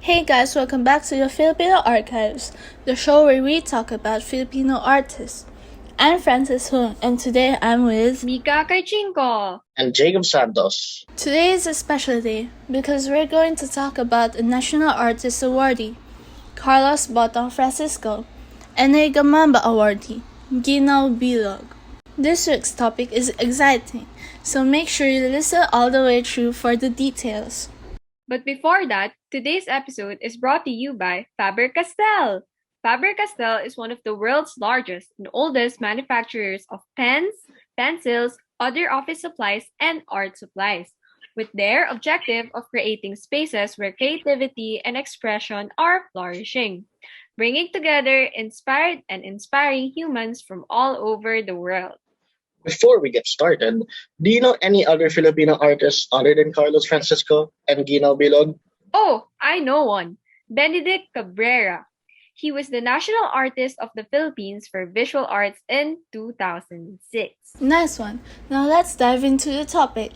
Hey guys, welcome back to the Filipino Archives, the show where we talk about Filipino artists. I'm Frances Hung, and today I'm with Michah Caychinco. And Jacob Santos. Today is a special day because we're going to talk about a National Artist Awardee, Carlos Botong Francisco, and a Gamamba Awardee, Ginaw Bilog. This week's topic is exciting, so make sure you listen all the way through for the details. But before that, today's episode is brought to you by Faber-Castell. Faber-Castell is one of the world's largest and oldest manufacturers of pens, pencils, other office supplies, and art supplies, with their objective of creating spaces where creativity and expression are flourishing, bringing together inspired and inspiring humans from all over the world. Before we get started, do you know any other Filipino artists other than Carlos Francisco and Gino Bilog? Oh, I know one. Benedict Cabrera. He was the National Artist of the Philippines for Visual Arts in 2006. Nice one. Now let's dive into the topic.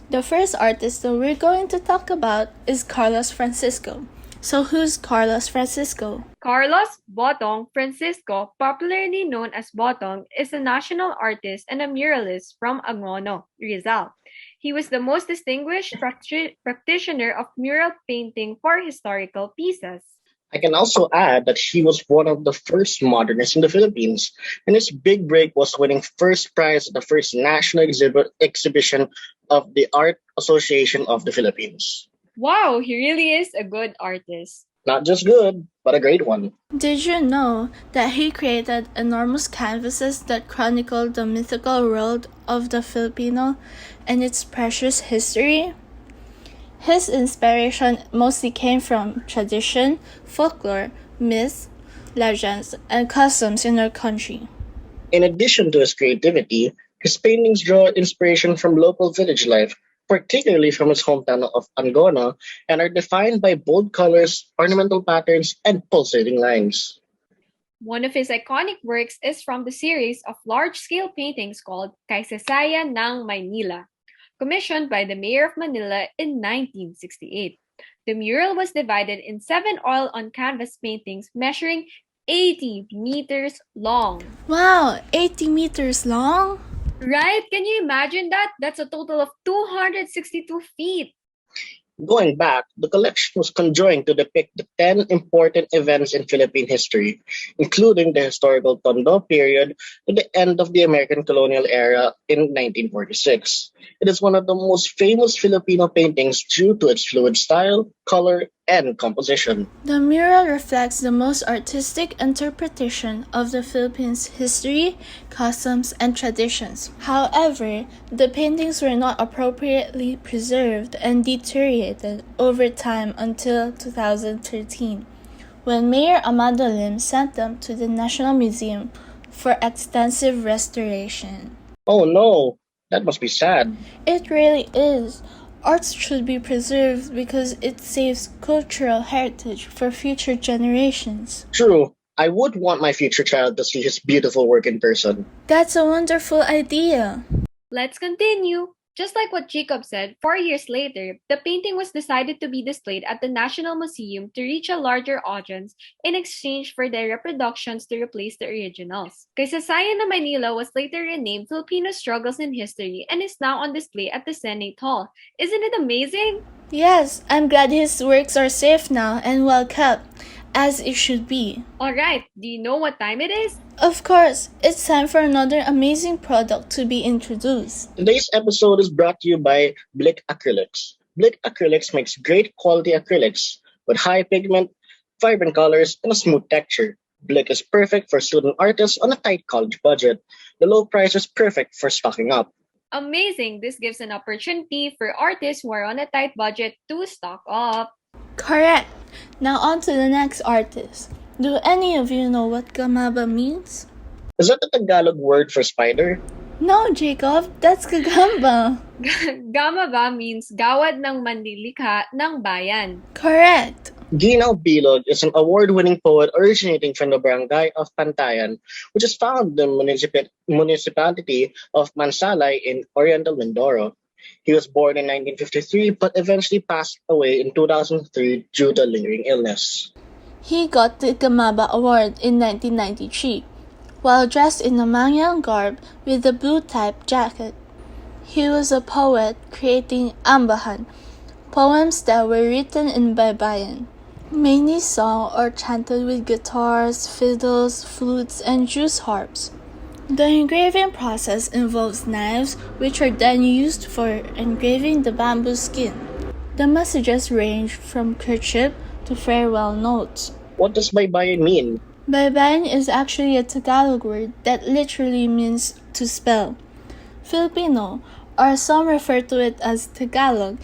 The first artist that we're going to talk about is Carlos Francisco. So who's Carlos Francisco? Carlos Botong Francisco, popularly known as Botong, is a national artist and a muralist from Angono, Rizal. He was the most distinguished practitioner of mural painting for historical pieces. I can also add that he was one of the first modernists in the Philippines, and his big break was winning first prize at the first national exhibition of the Art Association of the Philippines. Wow, he really is a good artist. Not just good, but a great one. Did you know that he created enormous canvases that chronicled the mythical world of the Filipino and its precious history? His inspiration mostly came from tradition, folklore, myths, legends, and customs in our country. In addition to his creativity, his paintings draw inspiration from local village life, particularly from his hometown of Angono, and are defined by bold colors, ornamental patterns, and pulsating lines. One of his iconic works is from the series of large-scale paintings called Kaysasaya ng Maynila, commissioned by the Mayor of Manila in 1968. The mural was divided in 7 oil-on-canvas paintings measuring 80 meters long. Wow, 80 meters long? Right? Can you imagine that? That's a total of 262 feet. Going back, the collection was conjoined to depict the 10 important events in Philippine history, including the historical Tondo period to the end of the American colonial era in 1946. It is one of the most famous Filipino paintings due to its fluid style, color, and composition. The mural reflects the most artistic interpretation of the Philippines' history, customs, and traditions. However, the paintings were not appropriately preserved and deteriorated over time until 2013, when Mayor Amado Lim sent them to the National Museum for extensive restoration. Oh no, that must be sad. It really is. Arts should be preserved because it saves cultural heritage for future generations. True, I would want my future child to see his beautiful work in person. That's a wonderful idea. Let's continue. Just like what Jacob said, 4 years later, the painting was decided to be displayed at the National Museum to reach a larger audience in exchange for their reproductions to replace the originals. Kaysasaya na Manila was later renamed Filipino Struggles in History and is now on display at the Senate Hall. Isn't it amazing? Yes, I'm glad his works are safe now and well kept, as it should be. Alright, do you know what time it is? Of course, it's time for another amazing product to be introduced. Today's episode is brought to you by Blick Acrylics. Blick Acrylics makes great quality acrylics with high pigment, vibrant colors, and a smooth texture. Blick is perfect for student artists on a tight college budget. The low price is perfect for stocking up. Amazing! This gives an opportunity for artists who are on a tight budget to stock up. Correct. Now on to the next artist. Do any of you know what gamaba means? Is that the Tagalog word for spider? No, Jacob, that's kagamba. Gamaba means gawad ng manlilikha ng bayan. Correct. Ginaw Bilog is an award-winning poet originating from the barangay of Pantayan, which is found in the municipality of Mansalay in Oriental Mindoro. He was born in 1953 but eventually passed away in 2003 due to lingering illness. He got the Gamaba Award in 1993 while dressed in a Mangyan garb with a blue-type jacket. He was a poet creating ambahan, poems that were written in Baybayin, mainly sung or chanted with guitars, fiddles, flutes, and juice harps. The engraving process involves knives, which are then used for engraving the bamboo skin. The messages range from courtship to farewell notes. What does baybayin mean? Baybayin is actually a Tagalog word that literally means to spell. Filipino, or some refer to it as Tagalog,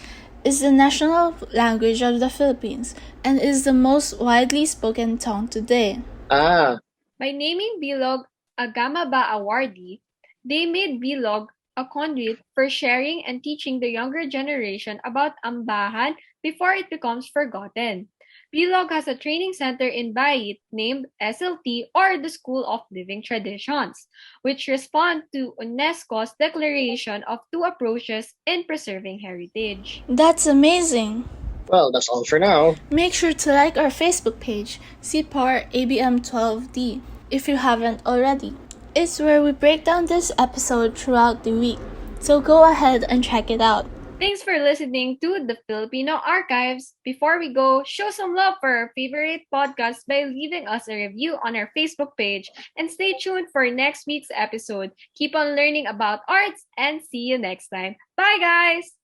is the national language of the Philippines and is the most widely spoken tongue today. Ah, By naming Bilog a Gamaba awardee, they made Bilog a conduit for sharing and teaching the younger generation about ambahan before it becomes forgotten. Bilog has a training center in Bayit named SLT, or the School of Living Traditions, which respond to UNESCO's declaration of two approaches in preserving heritage. That's amazing! well, that's all for now. Make sure to like our Facebook page, CPAR ABM12D, if you haven't already. It's where we break down this episode throughout the week, so go ahead and check it out. Thanks for listening to the Filipino Archives. Before we go, show some love for our favorite podcast by leaving us a review on our Facebook page, and stay tuned for next week's episode. Keep on learning about arts and see you next time. Bye, guys!